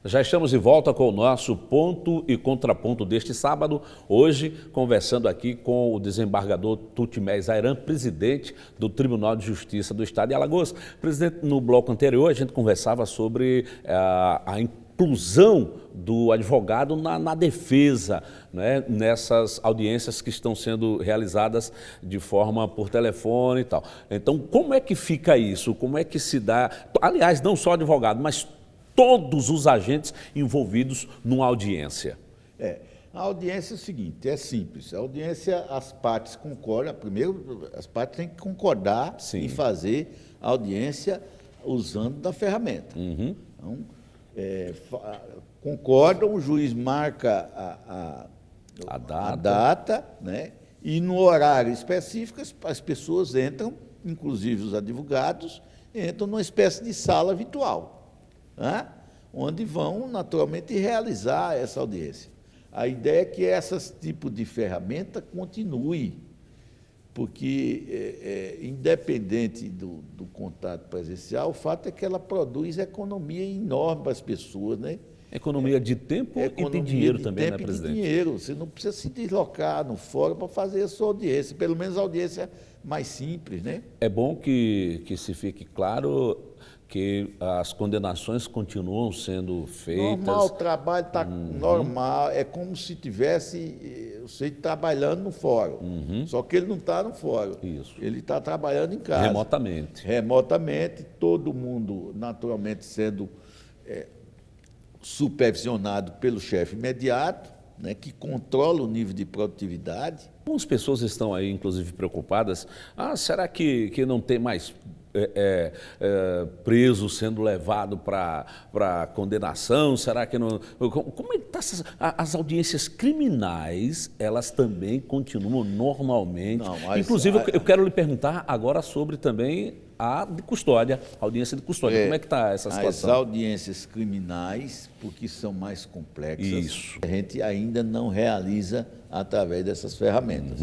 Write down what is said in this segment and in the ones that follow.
Já estamos de volta com o nosso ponto e contraponto deste sábado, hoje conversando aqui com o desembargador Tutimés Ayran, presidente do Tribunal de Justiça do Estado de Alagoas. Presidente, no bloco anterior a gente conversava sobre a inclusão do advogado na defesa, né, nessas audiências que estão sendo realizadas de forma por telefone e tal. Então, como é que fica isso? Como é que se dá? Aliás, não só advogado, mas todos os agentes envolvidos numa audiência. A audiência é o seguinte, é simples. A audiência, as partes concordam. Primeiro, as partes têm que concordar em fazer a audiência usando da ferramenta. Então, concordam, o juiz marca a data, né? E no horário específico as pessoas entram, inclusive os advogados, entram numa espécie de sala virtual, né? Onde vão, naturalmente, realizar essa audiência. A ideia é que esse tipo de ferramenta continue, porque, independente do contato presencial, o fato é que ela produz economia enorme para as pessoas, né? Economia de tempo e de dinheiro também, né, presidente? De dinheiro. Você não precisa se deslocar no fórum para fazer a sua audiência, pelo menos a audiência mais simples, né? É bom que se fique claro que as condenações continuam sendo feitas. Normal, o trabalho está normal, é como se tivesse você trabalhando no fórum, só que ele não está no fórum, ele está trabalhando em casa. Remotamente, todo mundo naturalmente sendo supervisionado pelo chefe imediato, né, que controla o nível de produtividade. Algumas pessoas estão aí, inclusive, preocupadas. Será que não tem mais preso sendo levado para condenação? Será que não? Como é que tá as audiências criminais? Elas também continuam normalmente. Não, inclusive, eu quero lhe perguntar agora sobre também a de custódia, a audiência de custódia. Como é que está essa situação? As audiências criminais, porque são mais complexas, a gente ainda não realiza através dessas ferramentas.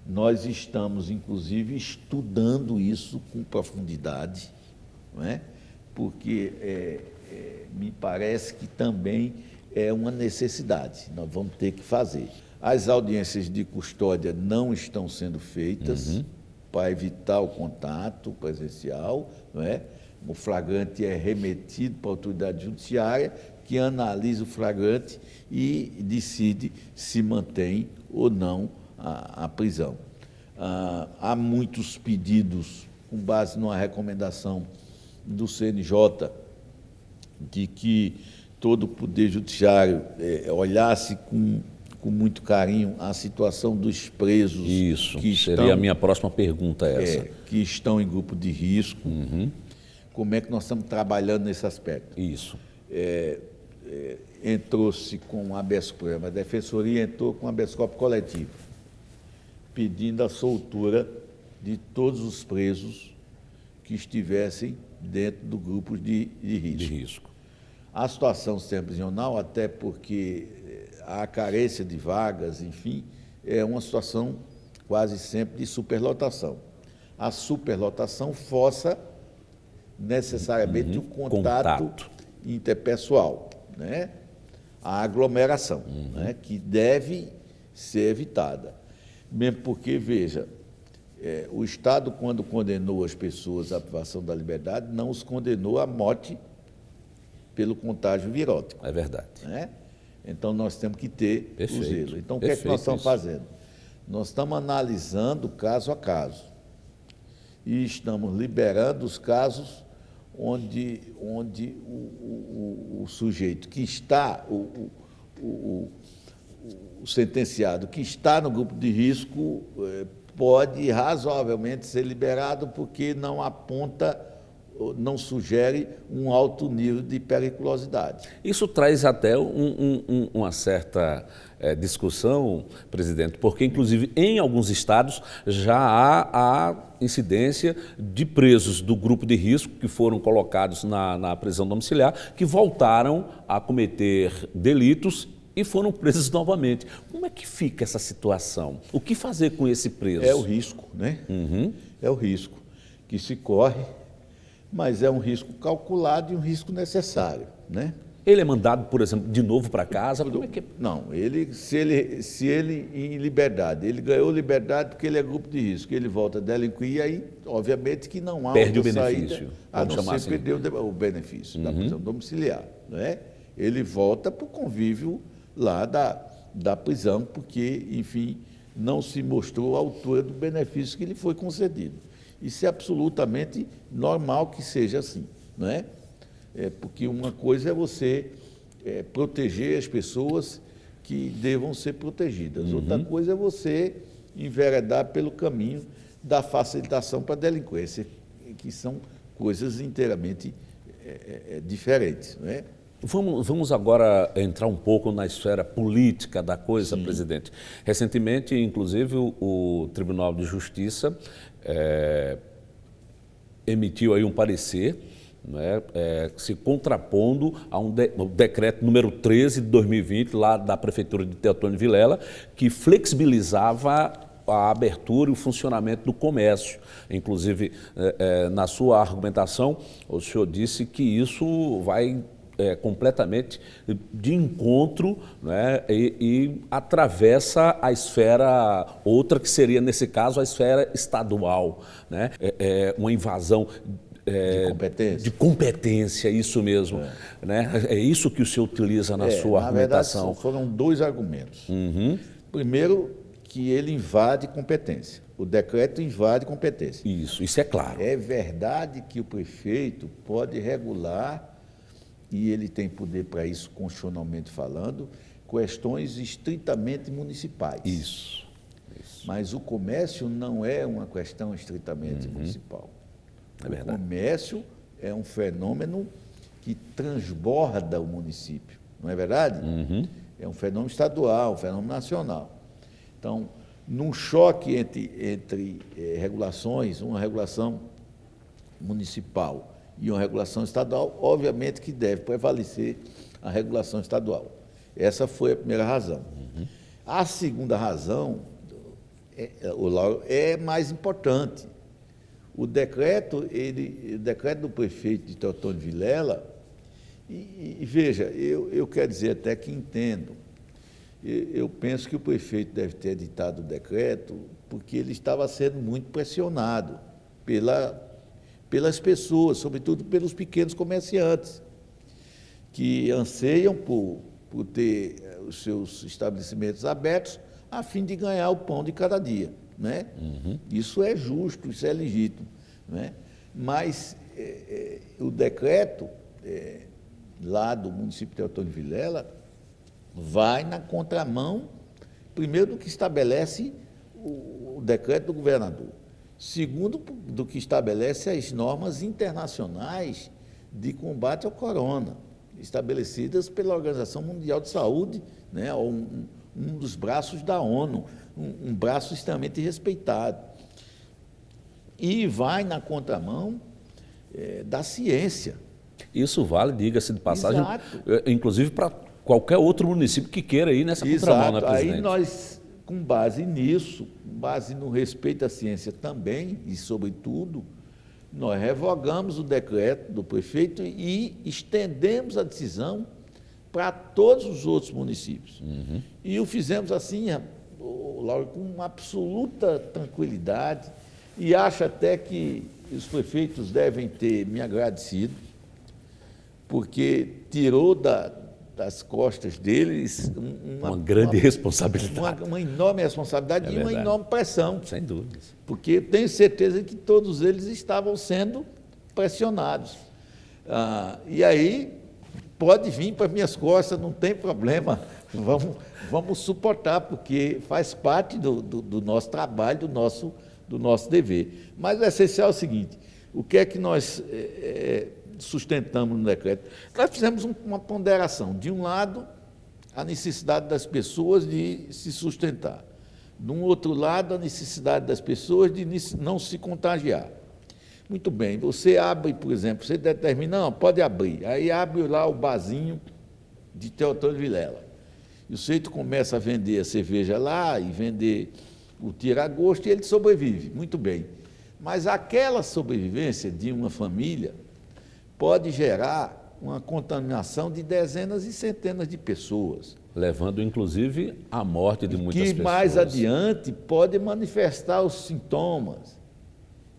Nós estamos, inclusive, estudando isso com profundidade, não é? Porque me parece que também é uma necessidade, nós vamos ter que fazer. As audiências de custódia não estão sendo feitas para evitar o contato presencial, não é? O flagrante é remetido para a autoridade judiciária, que analisa o flagrante e decide se mantém ou não a prisão. Há muitos pedidos, com base numa recomendação do CNJ, de que todo o Poder Judiciário olhasse com muito carinho a situação dos presos. Isso, seria a minha próxima pergunta essa. Que estão em grupo de risco. Como é que nós estamos trabalhando nesse aspecto? Isso. Entrou-se com o habeas corpus, a Defensoria entrou com o habeas corpus coletivo, pedindo a soltura de todos os presos que estivessem dentro do grupo de risco. A situação sistema prisional, até porque a carência de vagas, enfim, é uma situação quase sempre de superlotação. A superlotação força necessariamente o contato interpessoal, né? A aglomeração, né? Que deve ser evitada. Mesmo porque, veja, o Estado, quando condenou as pessoas à privação da liberdade, não os condenou à morte pelo contágio virótico. É verdade. Né? Então, nós temos que ter o zelo. Então, o que é que nós estamos fazendo? Nós estamos analisando caso a caso e estamos liberando os casos onde o sujeito que está, o sentenciado que está no grupo de risco pode razoavelmente ser liberado porque não aponta, não sugere um alto nível de periculosidade. Isso traz até uma certa discussão, presidente, porque, inclusive, em alguns estados já há a incidência de presos do grupo de risco que foram colocados na prisão domiciliar, que voltaram a cometer delitos e foram presos novamente. Como é que fica essa situação? O que fazer com esse preso? É o risco, né? É o risco que se corre, mas é um risco calculado e um risco necessário, né? Ele é mandado, por exemplo, de novo para casa? Como é que... Não, se ele em liberdade, ele ganhou liberdade porque ele é grupo de risco, ele volta a delinquir, aí obviamente que não há perde o outra benefício, saída, a não ser perder o benefício da prisão domiciliar, não é? Ele volta para o convívio lá da prisão, porque, enfim, não se mostrou à altura do benefício que lhe foi concedido. Isso é absolutamente normal que seja assim, não é? Porque uma coisa é você proteger as pessoas que devam ser protegidas. Outra coisa é você enveredar pelo caminho da facilitação para a delinquência, que são coisas inteiramente diferentes, não é? Vamos agora entrar um pouco na esfera política da coisa, sim, presidente. Recentemente, inclusive, o Tribunal de Justiça emitiu aí um parecer, né, se contrapondo a um decreto número 13 de 2020, lá da Prefeitura de Teotônio Vilela, que flexibilizava a abertura e o funcionamento do comércio. Inclusive, na sua argumentação, o senhor disse que isso vai completamente de encontro, né, e atravessa a esfera outra, que seria, nesse caso, a esfera estadual, né? Uma invasão de competência, isso mesmo. Né? É isso que o senhor utiliza na sua argumentação. Na verdade, foram dois argumentos. Primeiro, que ele invade competência. O decreto invade competência. Isso é claro. É verdade que o prefeito pode regular, e ele tem poder para isso, constitucionalmente falando, questões estritamente municipais. Isso. Mas o comércio não é uma questão estritamente municipal. É verdade. O comércio é um fenômeno que transborda o município, não é verdade? É um fenômeno estadual, um fenômeno nacional. Então, num choque entre regulações, uma regulação municipal e uma regulação estadual, obviamente que deve prevalecer a regulação estadual. Essa foi a primeira razão. A segunda razão, é mais importante. O decreto do prefeito de Teotônio Vilela, e veja, eu quero dizer até que entendo, eu penso que o prefeito deve ter editado o decreto porque ele estava sendo muito pressionado pelas pessoas, sobretudo pelos pequenos comerciantes, que anseiam por ter os seus estabelecimentos abertos a fim de ganhar o pão de cada dia, né? Isso é justo, isso é legítimo, né? Mas o decreto lá do município de Teotônio Vilela vai na contramão, primeiro, do que estabelece o decreto do governador, segundo, do que estabelece as normas internacionais de combate ao corona, estabelecidas pela Organização Mundial de Saúde, né, um dos braços da ONU, um braço extremamente respeitado. E vai na contramão da ciência. Isso vale, diga-se de passagem, Exato. Inclusive para qualquer outro município que queira ir nessa contramão, né, presidente? Aí nós, com base nisso, com base no respeito à ciência também, e sobretudo, nós revogamos o decreto do prefeito e estendemos a decisão para todos os outros municípios. E o fizemos assim, Lauro, com uma absoluta tranquilidade, e acho até que os prefeitos devem ter me agradecido, porque tirou das costas deles uma grande responsabilidade. Uma enorme responsabilidade e uma enorme pressão. Sem dúvidas. Porque eu tenho certeza que todos eles estavam sendo pressionados. E aí, pode vir para minhas costas, não tem problema, vamos suportar, porque faz parte do nosso trabalho, do nosso dever. Mas o essencial é o seguinte: o que é que nós sustentamos no decreto? Nós fizemos uma ponderação. De um lado, a necessidade das pessoas de se sustentar. De um outro lado, a necessidade das pessoas de não se contagiar. Muito bem, você abre, por exemplo, você determina, não, pode abrir. Aí abre lá o barzinho de Teotônio Vilela. E o sujeito começa a vender a cerveja lá e vender o tira-gosto e ele sobrevive. Muito bem. Mas aquela sobrevivência de uma família pode gerar uma contaminação de dezenas e centenas de pessoas. Levando, inclusive, à morte de muitas pessoas. Que mais adiante podem manifestar os sintomas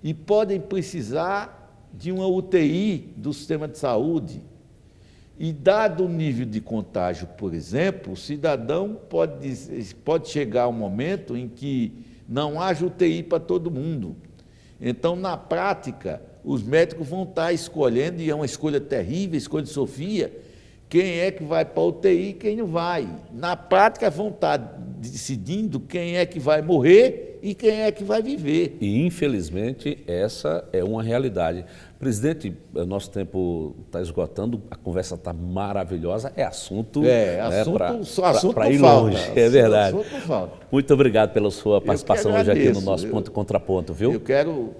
e podem precisar de uma UTI do sistema de saúde. E, dado o nível de contágio, por exemplo, o cidadão pode chegar um momento em que não haja UTI para todo mundo. Então, na prática, os médicos vão estar escolhendo, e é uma escolha terrível, a escolha de Sofia, quem é que vai para a UTI e quem não vai. Na prática, vão estar decidindo quem é que vai morrer e quem é que vai viver. E, infelizmente, essa é uma realidade. Presidente, nosso tempo está esgotando, a conversa está maravilhosa, é assunto para ir longe, é verdade. Assunto não falta. Muito obrigado pela sua participação hoje aqui no nosso Ponto e Contraponto, viu? Eu quero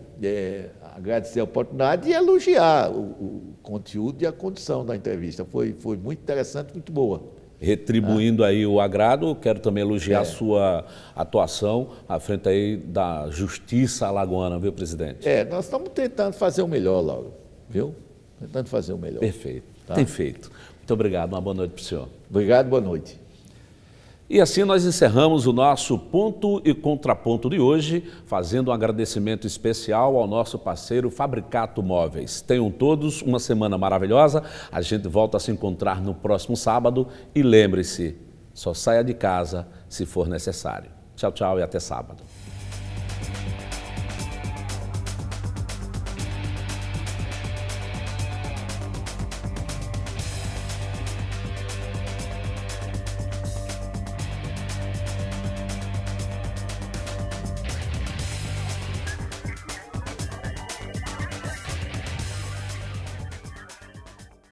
agradecer a oportunidade e elogiar o conteúdo e a condição da entrevista. Foi muito interessante, muito boa. Retribuindo aí o agrado, quero também elogiar a sua atuação à frente aí da Justiça Alagoana, viu, presidente? Nós estamos tentando fazer o melhor, Lauro, viu? Tentando fazer o melhor. Perfeito, tem feito. Muito obrigado, uma boa noite para o senhor. Obrigado, boa noite. E assim nós encerramos o nosso Ponto e Contraponto de hoje, fazendo um agradecimento especial ao nosso parceiro Fabricato Móveis. Tenham todos uma semana maravilhosa, a gente volta a se encontrar no próximo sábado e lembre-se, só saia de casa se for necessário. Tchau, tchau e até sábado.